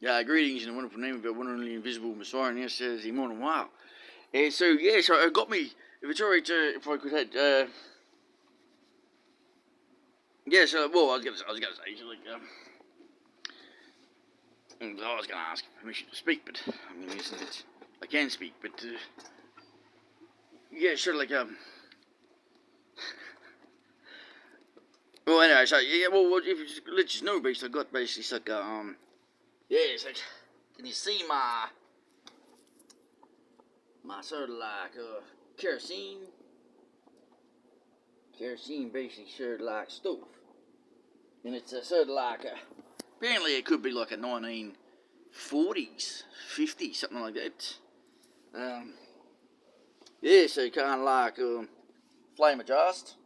Greetings in the wonderful name of our one and only invisible Messiah, and yes, the morning wow. So it got me. If it's alright, if I could have, I was gonna say, so I was gonna ask permission to speak, but I mean, isn't it? I can speak, but well, anyway, so if you just let you know, basically, I got basically it's like, can you see my sort of like kerosene basically sort of like stove, and it's sort of like apparently it could be like a 1940s, 50s, something like that. So kind of like flame adjust.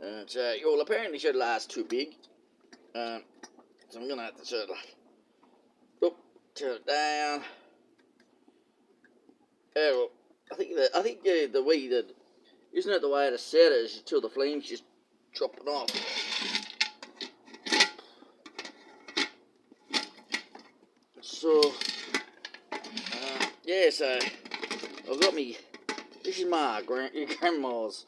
And well, apparently sort of like too big. So I'm gonna have to sort of like turn it down. Well, I think the way that isn't it the way to set it is until the flames just dropping off. So so I've got me. This is my grandma's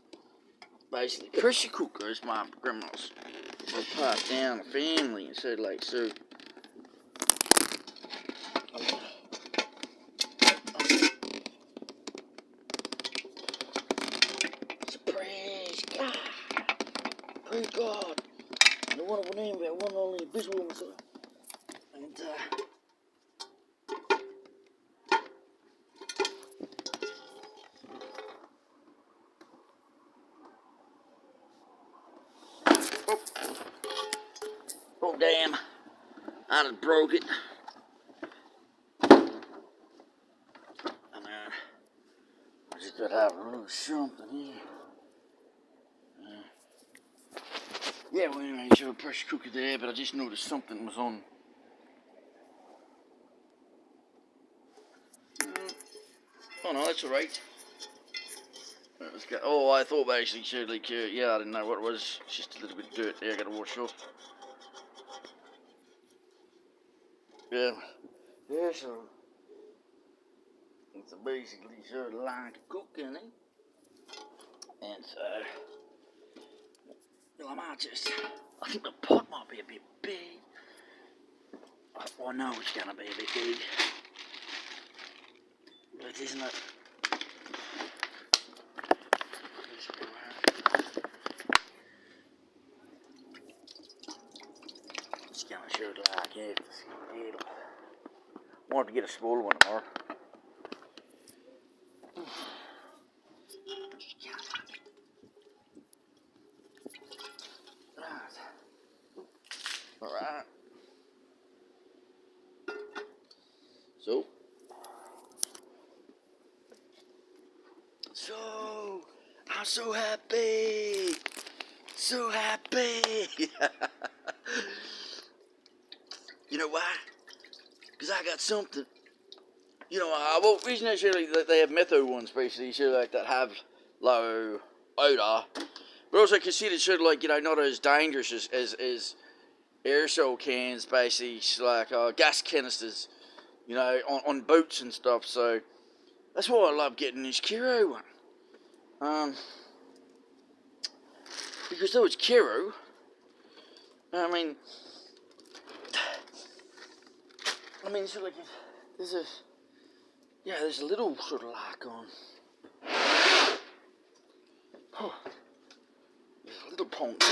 basically pressure cooker. It's my grandma's. I passed down the family and so like so. Praise God. Praise God. And the wonderful name of that one only invisible Messiah. And oh damn. I just broke it. And I just got to have a little something here. Well anyway, so a pressure cooker there, but I just noticed something was on. Oh no, that's alright. Oh, I thought basically, I didn't know what it was. It's just a little bit of dirt there I gotta wash off. So it's basically sort of like cooking, And so, I think the pot might be a bit big. I know it's gonna be a bit big, but isn't it? It's gonna shoot like it. I want to get a smaller one tomorrow. Alright. So, I'm so happy. So happy. You know why? Because I got something. Reason necessarily that they have metho ones, basically, like that have low odor, but also considered like, not as dangerous as aerosol cans, basically, like gas canisters, on boats and stuff. So that's why I love getting this Kiro one. Because though it's Kiro, I mean, sort of like there's a little sort of like on. There's a little pond.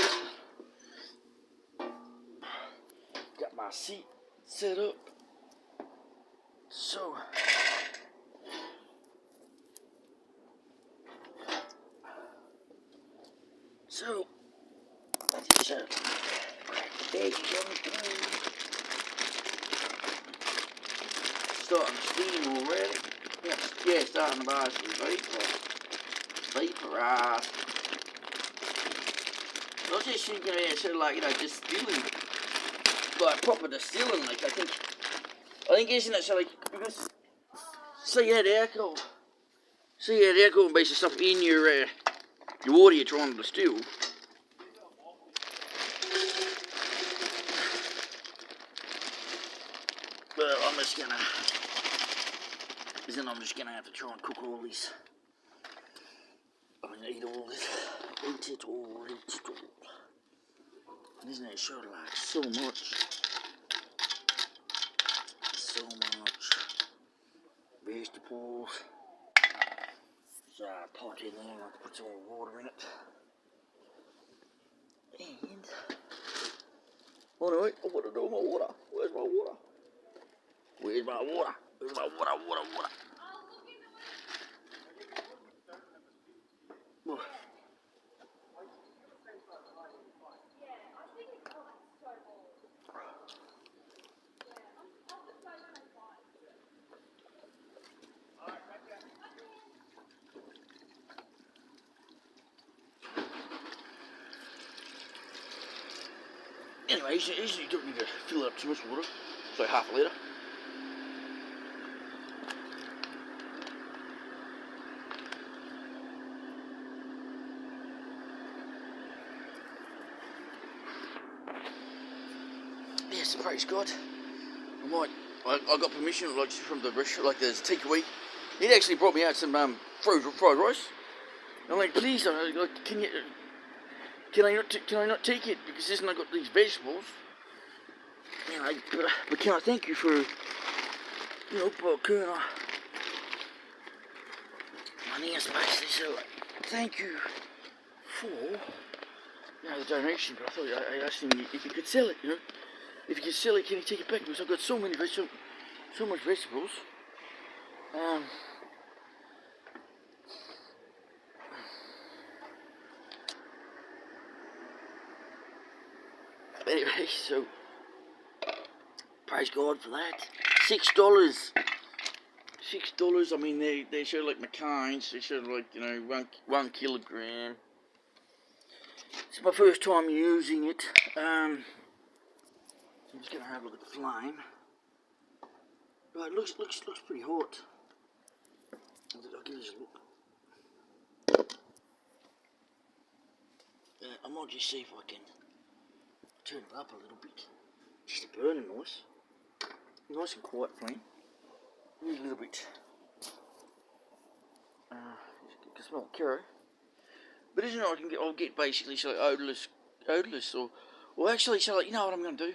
Got my seat set up. So I just crack the eggs on the starting to steam already. Starting to basically vaporize. I was just thinking sort of like, distilling, like proper distilling, like I think isn't it, so like, because, you had alcohol and basic stuff in your water you're trying to distill. I'm just gonna have to try and cook all this. I mean, eat all this. Eat it all. Isn't it sure like so much? So much vegetables. There's a pot in there, I'll put some more water in it. And anyway, I want to do my water. Where's my water? Where's my water? Where's my water? Oh. Anyway, you don't need to fill up too much water. So half a litre. Yes, praise God. I got permission, like from the restaurant, like there's takeaway. He actually brought me out some fried rice. I'm like, please, like, can I not take it because isn't I got these vegetables? You know, but can I thank you for, can I? Money is basically so. Thank you for, the donation. But I thought I asked him if he could sell it. If he could sell it, can he take it back? Because I've got so much vegetables. Anyway, so praise God for that. $6. $6. I mean, they show like McCain's. They show like 1 kilogram. It's my first time using it. I'm just gonna have a look at the flame. Right, it looks pretty hot. I'll give this a look. I might just see if I can turn it up a little bit. Just a burning nice and quiet flame. Maybe a little bit. You can smell curry. But isn't it? I'll get basically so odorless, or actually, so you know what I'm going to do?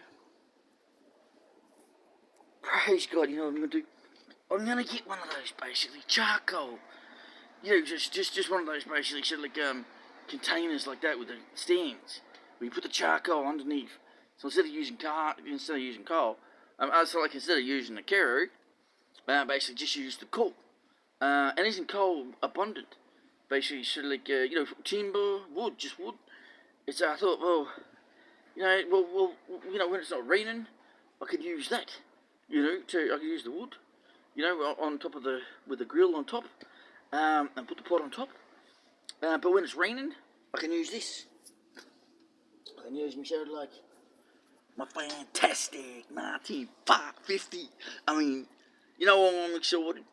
Praise God, you know what I'm going to do? I'm going to get one of those basically charcoal. Just one of those basically sort of like containers like that with the stands where you put the charcoal underneath. So instead of using coal, instead of using the kerosene, basically just use the coal. And isn't coal abundant? Basically, sort of like timber, wood. It's I thought, when it's not raining, I could use that. I could use the wood. On top of with the grill on top, and put the pot on top. But when it's raining, I can use this. I can use my sort of like my fantastic 1950. I mean, I'm excited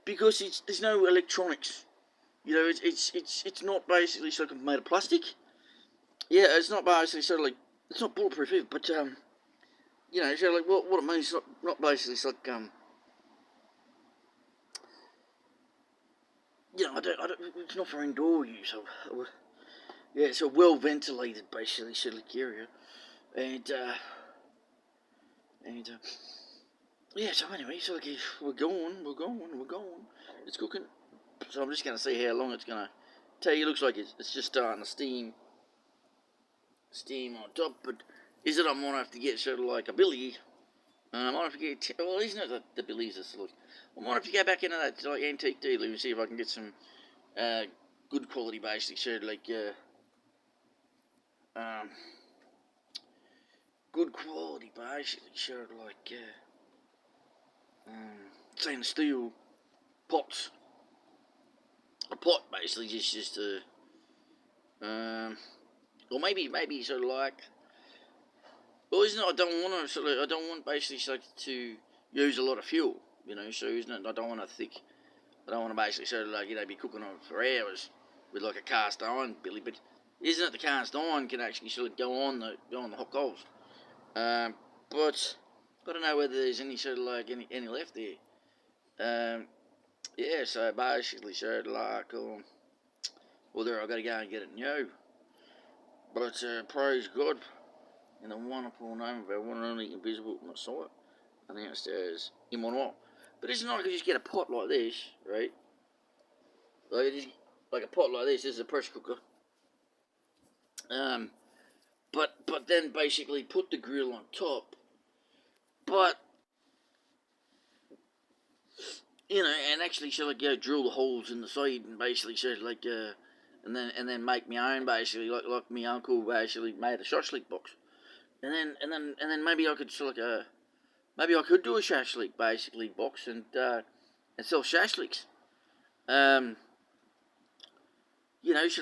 because there's no electronics. It's not basically sort of made of plastic. Yeah, it's not basically sort of like it's not bulletproof either. But sort of like what it means. It's not basically it's like it's not for indoor use. Yeah, it's a well ventilated basically sort of like area, and yeah. So anyway, so like we're going. It's cooking. So I'm just going to see how long it's going to take. It looks like it's just starting to steam on top. But is it I might have to get sort of like a billy. I might have to get, isn't it the billies are look. I might have to go back into that like antique dealer and see if I can get some good quality basically sort of like good quality basically sort of like stainless steel pots. A pot basically just or maybe sort of like, well, isn't it? I don't want basically sort of to use a lot of fuel, So isn't it? I don't want to basically sort of like be cooking on it for hours with like a cast iron billy. But isn't it the cast iron can actually sort of go on the hot coals? But I don't know whether there's any sort of like any left there. Yeah, so basically, sort of like, well, there I got to go and get it new. But praise God in the wonderful name of our one and only invisible Messiah, announced as Immanuel. But it's not I could just get a pot like this, right? Like a pot like this. This is a pressure cooker. But then basically put the grill on top. But and actually sort of like drill the holes in the side and basically sort of like and then make my own basically like my uncle basically made a shashlik box. And then maybe I could sort of like maybe I could do a shashlik basically box and sell shashliks. So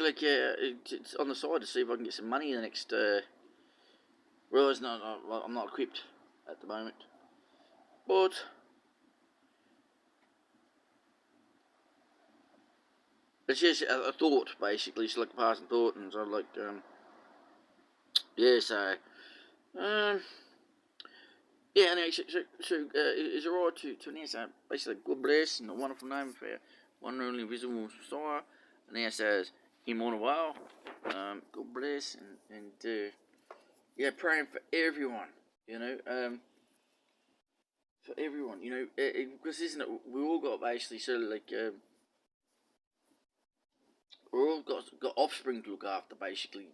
like it's on the side to see if I can get some money in the next. Well, it's not. I'm not equipped at the moment, but it's just a thought basically. It's like a passing thought, and so like yeah. So yeah. Anyway, so is it right to announce basically God bless in the wonderful name of our one and only visible Messiah, announced as Immanuel. God bless and yeah, praying for everyone. For everyone. Because isn't it? We all got basically sort of like we all got offspring to look after basically.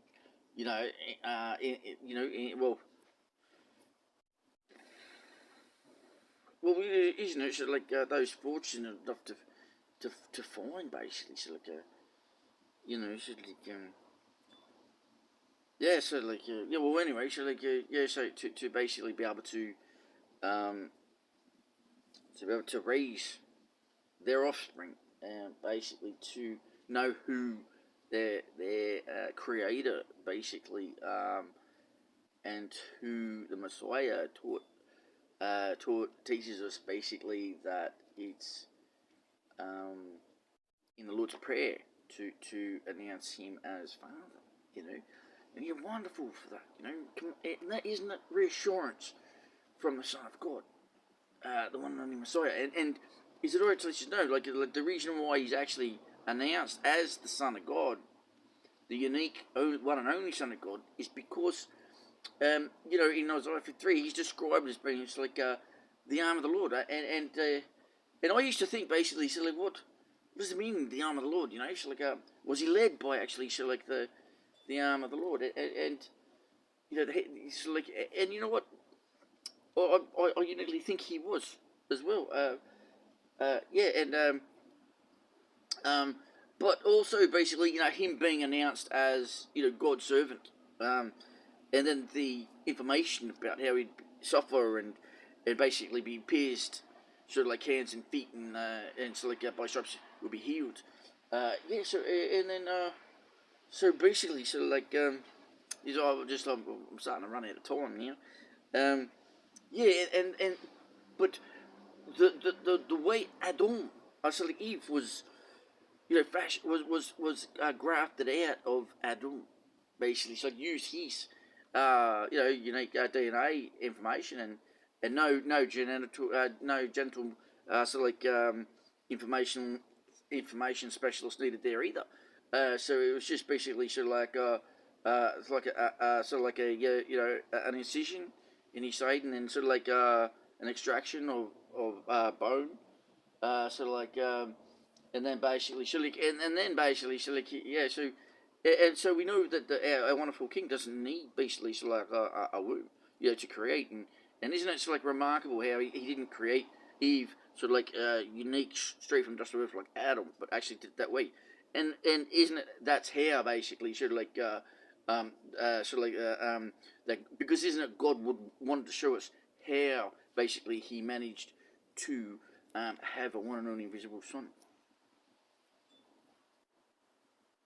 Well, isn't it? So like those fortunate enough to find basically. So like so like yeah. So like yeah. Well, anyway, so like yeah. So to basically be able um to raise their offspring and basically to know who their creator basically and who the Messiah teaches us basically that it's in the Lord's Prayer to announce Him as Father, and you're wonderful for that, and that isn't that reassurance from the Son of God, the one and only Messiah, and is it alright to let you know, like the reason why He's actually announced as the Son of God, the unique one and only Son of God, is because in Isaiah 53, He's described as being it's like the arm of the Lord, and I used to think basically, so like, what does it mean, the arm of the Lord? So like, was He led by actually, so like the arm of the Lord, and so like, and you know what? I uniquely think He was as well. Yeah, and but also basically, Him being announced as God's servant, and then the information about how He'd suffer and basically be pierced, sort of like hands and feet, and so like by stripes would be healed. Yeah. So and then so basically, so like I'm starting to run out of time now. Yeah, and but the way Adam, so like Eve was fashion was grafted out of Adam, basically. So use his unique DNA information and no genital information specialist needed there either. So it was just basically sort of like it's like sort of like an incision in his side, and then sort of like an extraction of bone, sort of like and then basically and then basically yeah. So and so we know that our wonderful King doesn't need basically sort of like a womb, to create, and isn't it sort of like remarkable how he didn't create Eve sort of like unique straight from dust of earth like Adam, but actually did it that way, and isn't it that's how basically sort of like that, because isn't it God would wanted to show us how basically He managed to have a one and only invisible Son.